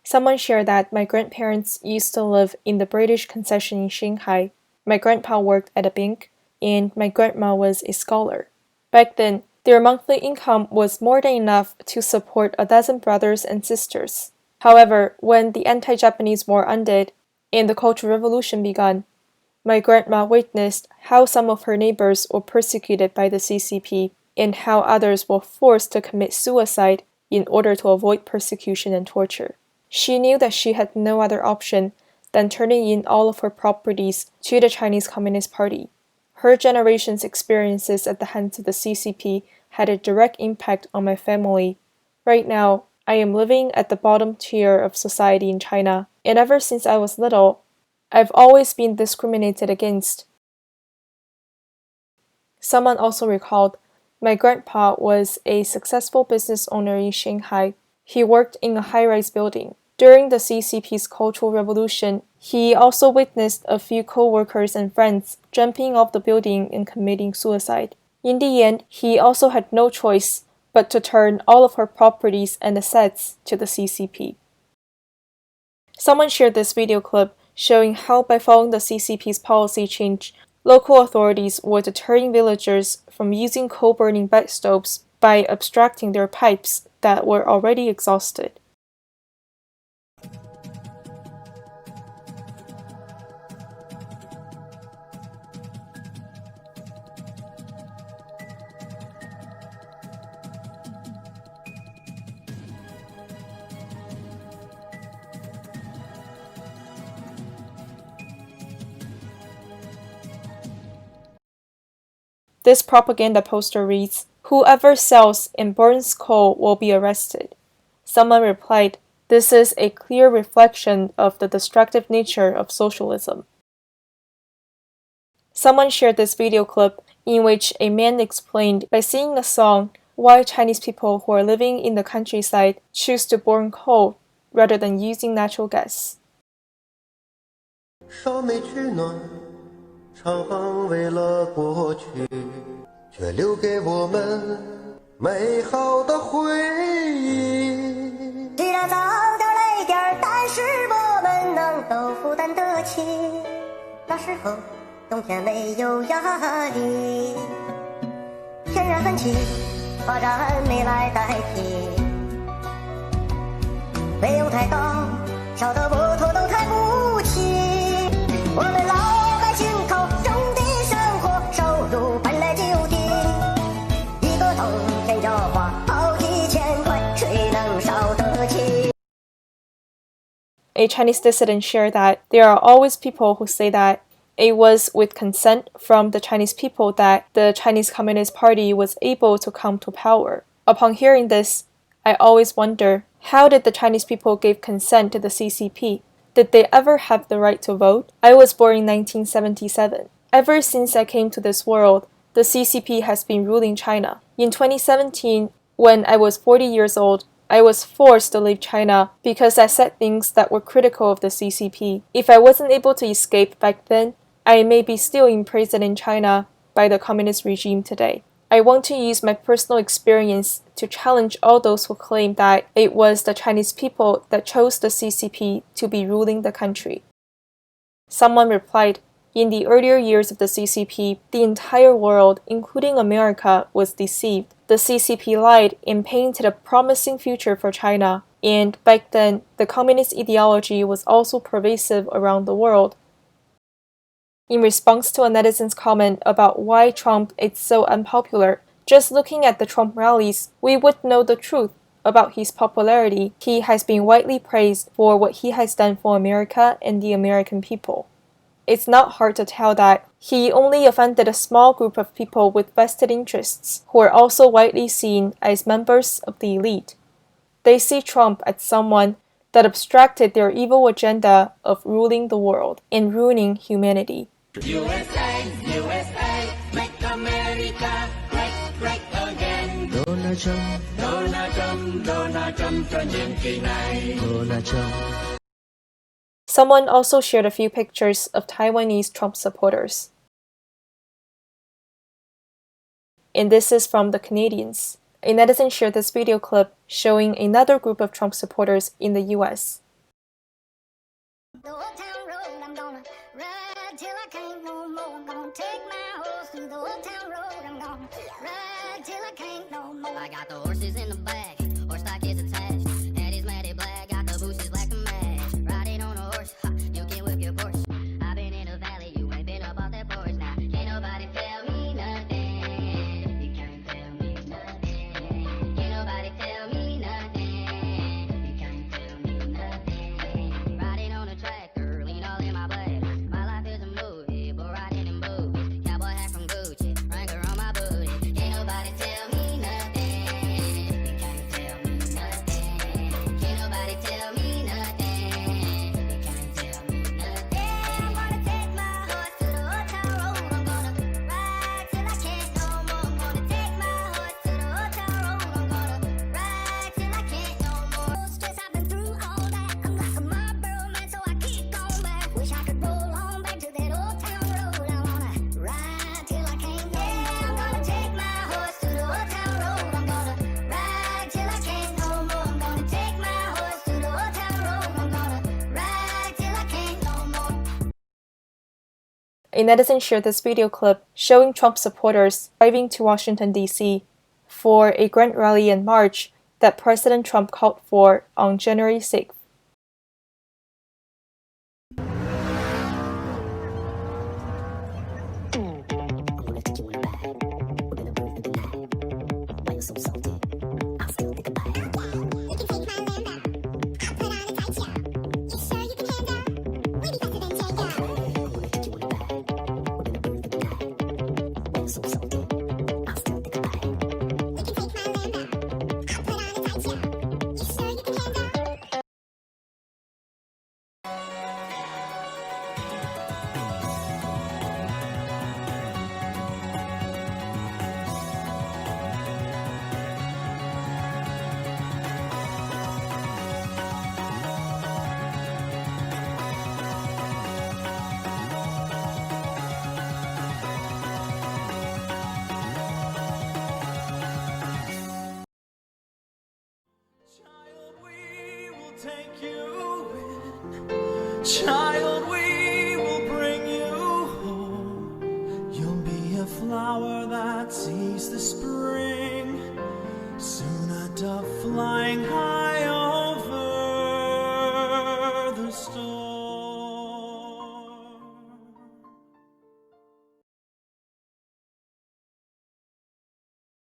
Someone shared that my grandparents used to live in the British Concession in Shanghai. My grandpa worked at a bank, and my grandma was a scholar. Back then, their monthly income was more than enough to support a dozen brothers and sisters. However, when the anti-Japanese war ended and the Cultural Revolution began, my grandma witnessed how some of her neighbors were persecuted by the CCP and how others were forced to commit suicide in order to avoid persecution and torture. She knew that she had no other option than turning in all of her properties to the Chinese Communist Party. Her generation's experiences at the hands of the CCP had a direct impact on my family. Right now, I am living at the bottom tier of society in China, and ever since I was little, I've always been discriminated against. Someone also recalled, my grandpa was a successful business owner in Shanghai. He worked in a high-rise building. During the CCP's Cultural Revolution, he also witnessed a few co-workers and friends jumping off the building and committing suicide. In the end, he also had no choice but to turn all of her properties and assets to the CCP. Someone shared this video clip showing how by following the CCP's policy change, local authorities were deterring villagers from using coal-burning bed stoves by abstracting their pipes that were already exhausted. This propaganda poster reads, "Whoever sells and burns coal will be arrested." Someone replied, "This is a clear reflection of the destructive nature of socialism." Someone shared this video clip in which a man explained by singing a song why Chinese people who are living in the countryside choose to burn coal rather than using natural gas. 烧煤取暖，常常为了过去，却留给我们美好的回忆。虽然遭点雷点，但是我们能够负担得起。那时候冬天没有压力，天然痕迹发展没来代替，费用太高，烧得木头都抬不起。我们老百姓靠种地生活，收入本来就低，一个冬天要花好几千块，谁能烧得起？ A Chinese dissident shared that there are always people who say that it was with consent from the Chinese people that the Chinese Communist Party was able to come to power. Upon hearing this, I always wonder, how did the Chinese people give consent to the CCP? Did they ever have the right to vote? I was born in 1977. Ever since I came to this world, the CCP has been ruling China. In 2017, when I was 40 years old, I was forced to leave China because I said things that were critical of the CCP. If I wasn't able to escape back then, I may be still imprisoned in China by the communist regime today. I want to use my personal experience to challenge all those who claim that it was the Chinese people that chose the CCP to be ruling the country. Someone replied, in the earlier years of the CCP, the entire world, including America, was deceived. The CCP lied and painted a promising future for China, and back then, the communist ideology was also pervasive around the world. In response to a netizen's comment about why Trump is so unpopular, just looking at the Trump rallies, we would know the truth about his popularity. He has been widely praised for what he has done for America and the American people. It's not hard to tell that he only offended a small group of people with vested interests, who are also widely seen as members of the elite. They see Trump as someone that abstracted their evil agenda of ruling the world and ruining humanity. USA, USA, make America great, great again. Donald Trump, Donald Trump, Donald Trump cho nhiệm kỳ này. Donald Trump. Someone also shared a few pictures of Taiwanese Trump supporters. And this is from the Canadians. A netizen shared this video clip showing another group of Trump supporters in the US. The old town road, I'm gonna ride till I can't no more. I'm gonna take my horse through the old town road. I'm gonna ride till I can't no more. I got the horses in the back, horse stock is attached. Head is matted black, got the boots is black to match. Riding on a horse, you can whip your Porsche. I've been in the valley, you ain't been up off that porch. Now can't nobody tell me nothing. You can't tell me nothing. Can't nobody tell me nothing. You can't tell me nothing. Riding on a tractor, lean all in my blood. My life is a movie, but riding in boots. Cowboy hat from Gucci, Wrangler on my booty. Can't nobody tell me nothing. You can't tell me nothing. Can't nobody tell me nothing. You can't tell me nothing. Yeah, I'm gonna take my horse to the old town road. I'm gonna ride till I can't no more. I'm gonna take my horse to the old town road. I'm gonna ride till I can't no more. No stress, I've been through all that. I'm like a Marlboro man, so I keep going back. Wish I could roll on back to that old town road. I wanna ride till I can't no more. Yeah, I'm gonna take my horse to the old town road. I'm gonna ride till I can't no more. I'm gonna take my horse to the old town road. I'm gonna ride till I can't no more. A netizen shared this video clip showing Trump supporters driving to Washington, D.C. for a grand rally and march that President Trump called for on January 6th. Take you in, child, we will bring you home. You'll be a flower that sees the spring, soon a dove flying high.